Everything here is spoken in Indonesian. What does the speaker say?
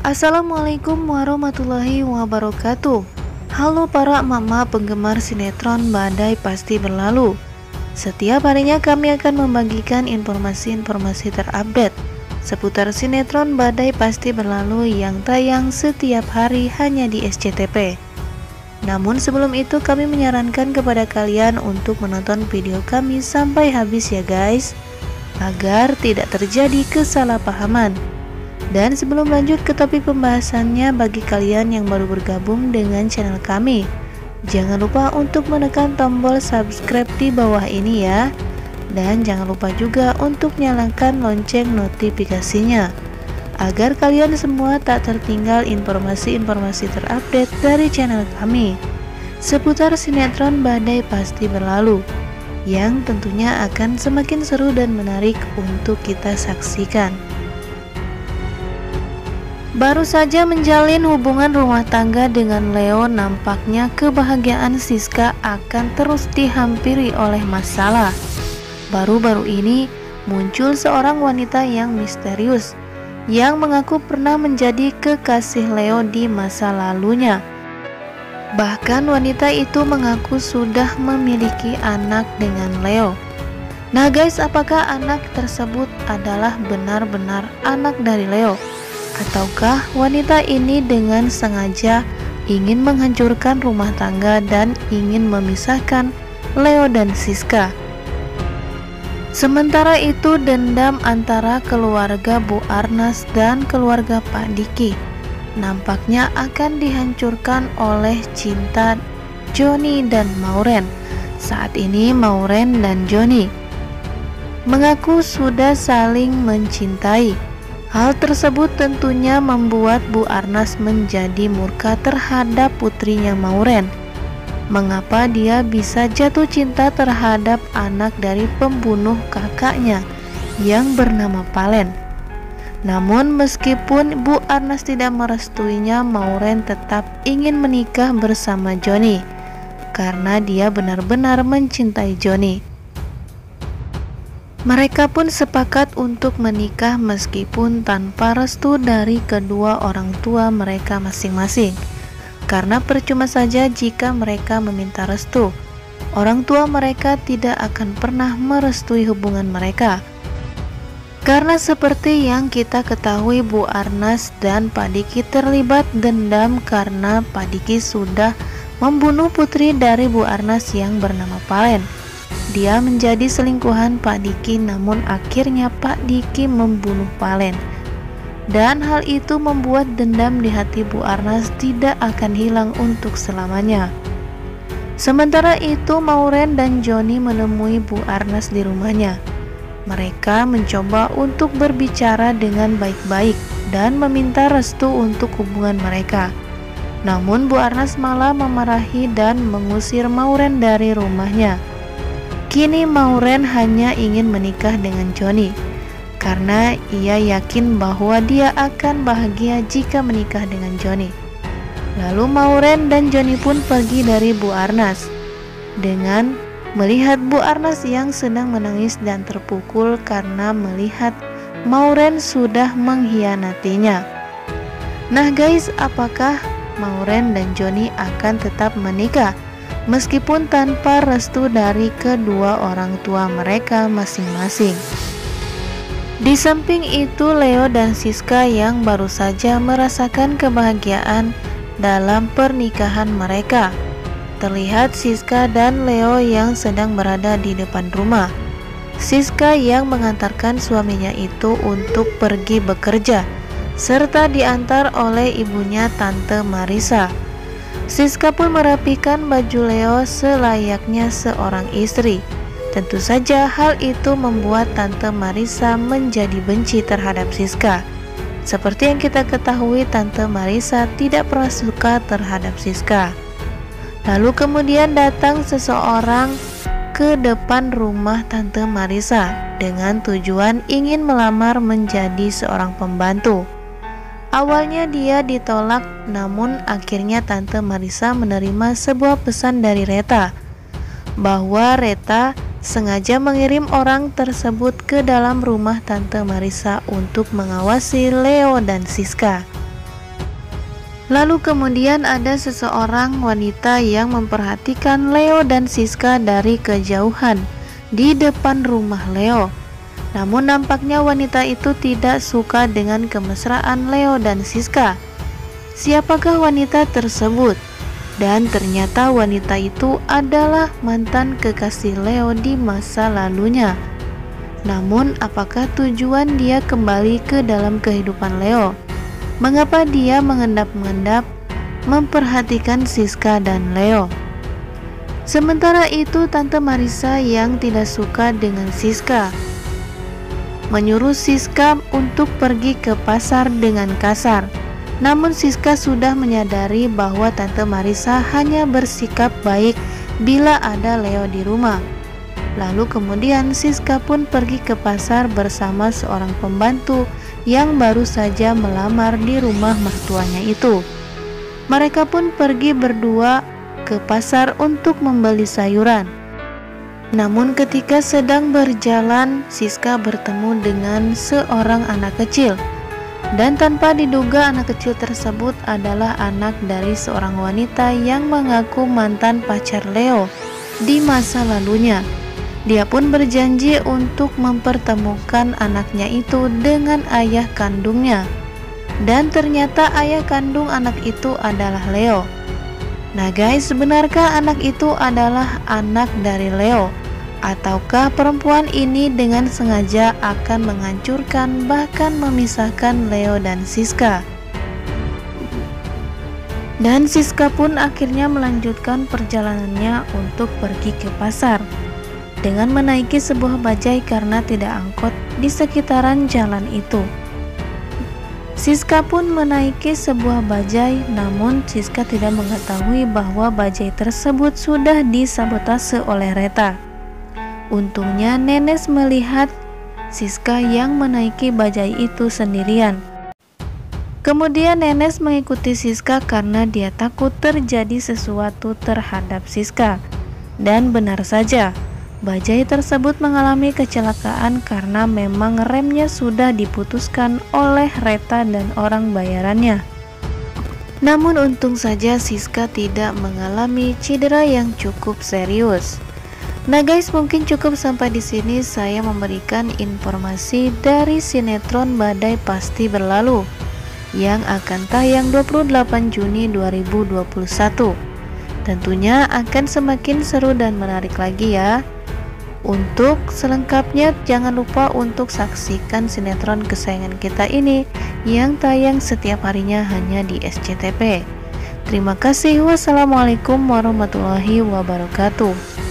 Assalamualaikum warahmatullahi wabarakatuh. Halo para mama penggemar sinetron Badai Pasti Berlalu. Setiap harinya kami akan membagikan informasi-informasi terupdate seputar sinetron Badai Pasti Berlalu yang tayang setiap hari hanya di SCTV. Namun sebelum itu kami menyarankan kepada kalian untuk menonton video kami sampai habis ya guys, agar tidak terjadi kesalahpahaman. Dan sebelum lanjut ke topik pembahasannya, bagi kalian yang baru bergabung dengan channel kami, jangan lupa untuk menekan tombol subscribe di bawah ini ya. Dan jangan lupa juga untuk nyalakan lonceng notifikasinya, agar kalian semua tak tertinggal informasi-informasi terupdate dari channel kami seputar sinetron Badai Pasti Berlalu, yang tentunya akan semakin seru dan menarik untuk kita saksikan. Baru saja menjalin hubungan rumah tangga dengan Leo, nampaknya kebahagiaan Siska akan terus dihampiri oleh masalah. Baru-baru ini muncul seorang wanita yang misterius yang mengaku pernah menjadi kekasih Leo di masa lalunya. Bahkan wanita itu mengaku sudah memiliki anak dengan Leo. Nah guys, apakah anak tersebut adalah benar-benar anak dari Leo? Ataukah wanita ini dengan sengaja ingin menghancurkan rumah tangga dan ingin memisahkan Leo dan Siska? Sementara itu, dendam antara keluarga Bu Arnas dan keluarga Pak Diki nampaknya akan dihancurkan oleh cinta Joni dan Mauren. Saat ini Mauren dan Joni mengaku sudah saling mencintai. Hal tersebut tentunya membuat Bu Arnas menjadi murka terhadap putrinya Mauren. Mengapa dia bisa jatuh cinta terhadap anak dari pembunuh kakaknya yang bernama Palen? Namun meskipun Bu Arnas tidak merestuinya, Mauren tetap ingin menikah bersama Joni karena dia benar-benar mencintai Joni. Mereka pun sepakat untuk menikah meskipun tanpa restu dari kedua orang tua mereka masing-masing. Karena percuma saja jika mereka meminta restu, orang tua mereka tidak akan pernah merestui hubungan mereka. Karena seperti yang kita ketahui, Bu Arnas dan Pak Diki terlibat dendam karena Pak Diki sudah membunuh putri dari Bu Arnas yang bernama Palen. Dia menjadi selingkuhan Pak Diki, namun akhirnya Pak Diki membunuh Palen. Dan hal itu membuat dendam di hati Bu Arnas tidak akan hilang untuk selamanya. Sementara itu, Mauren dan Joni menemui Bu Arnas di rumahnya. Mereka mencoba untuk berbicara dengan baik-baik dan meminta restu untuk hubungan mereka. Namun Bu Arnas malah memarahi dan mengusir Mauren dari rumahnya. Kini Mauren hanya ingin menikah dengan Joni karena ia yakin bahwa dia akan bahagia jika menikah dengan Joni. Lalu Mauren dan Joni pun pergi dari Bu Arnas dengan melihat Bu Arnas yang sedang menangis dan terpukul karena melihat Mauren sudah mengkhianatinya. Nah guys, apakah Mauren dan Joni akan tetap menikah meskipun tanpa restu dari kedua orang tua mereka masing-masing? Di samping itu, Leo dan Siska yang baru saja merasakan kebahagiaan dalam pernikahan mereka. Terlihat Siska dan Leo yang sedang berada di depan rumah. Siska yang mengantarkan suaminya itu untuk pergi bekerja, serta diantar oleh ibunya Tante Marisa. Siska pun merapikan baju Leo selayaknya seorang istri. Tentu saja hal itu membuat Tante Marisa menjadi benci terhadap Siska. Seperti yang kita ketahui, Tante Marisa tidak pernah suka terhadap Siska. Lalu kemudian datang seseorang ke depan rumah Tante Marisa dengan tujuan ingin melamar menjadi seorang pembantu. Awalnya dia ditolak, namun akhirnya Tante Marisa menerima sebuah pesan dari Reta bahwa Reta sengaja mengirim orang tersebut ke dalam rumah Tante Marisa untuk mengawasi Leo dan Siska. Lalu kemudian ada seseorang wanita yang memperhatikan Leo dan Siska dari kejauhan di depan rumah Leo. Namun nampaknya wanita itu tidak suka dengan kemesraan Leo dan Siska. Siapakah wanita tersebut? Dan ternyata wanita itu adalah mantan kekasih Leo di masa lalunya. Namun apakah tujuan dia kembali ke dalam kehidupan Leo? Mengapa dia mengendap-endap memperhatikan Siska dan Leo? Sementara itu Tante Marissa yang tidak suka dengan Siska menyuruh Siska untuk pergi ke pasar dengan kasar. Namun Siska sudah menyadari bahwa Tante Marissa hanya bersikap baik bila ada Leo di rumah. Lalu kemudian Siska pun pergi ke pasar bersama seorang pembantu yang baru saja melamar di rumah mertuanya itu. Mereka pun pergi berdua ke pasar untuk membeli sayuran. Namun ketika sedang berjalan, Siska bertemu dengan seorang anak kecil. Dan tanpa diduga anak kecil tersebut adalah anak dari seorang wanita yang mengaku mantan pacar Leo di masa lalunya. Dia pun berjanji untuk mempertemukan anaknya itu dengan ayah kandungnya. Dan ternyata ayah kandung anak itu adalah Leo. Nah guys, benarkah anak itu adalah anak dari Leo? Ataukah perempuan ini dengan sengaja akan menghancurkan bahkan memisahkan Leo dan Siska? Dan Siska pun akhirnya melanjutkan perjalanannya untuk pergi ke pasar dengan menaiki sebuah bajai karena tidak angkot di sekitaran jalan itu. Siska pun menaiki sebuah bajai, namun Siska tidak mengetahui bahwa bajai tersebut sudah disabotase oleh Reta. Untungnya Nenes melihat Siska yang menaiki bajai itu sendirian. Kemudian Nenes mengikuti Siska karena dia takut terjadi sesuatu terhadap Siska. Dan benar saja, bajai tersebut mengalami kecelakaan karena memang remnya sudah diputuskan oleh Reta dan orang bayarannya. Namun untung saja Siska tidak mengalami cedera yang cukup serius. Nah guys, mungkin cukup sampai di sini saya memberikan informasi dari sinetron Badai Pasti Berlalu yang akan tayang 28 Juni 2021. Tentunya akan semakin seru dan menarik lagi ya. Untuk selengkapnya jangan lupa untuk saksikan sinetron kesayangan kita ini yang tayang setiap harinya hanya di SCTV. Terima kasih. Wassalamualaikum warahmatullahi wabarakatuh.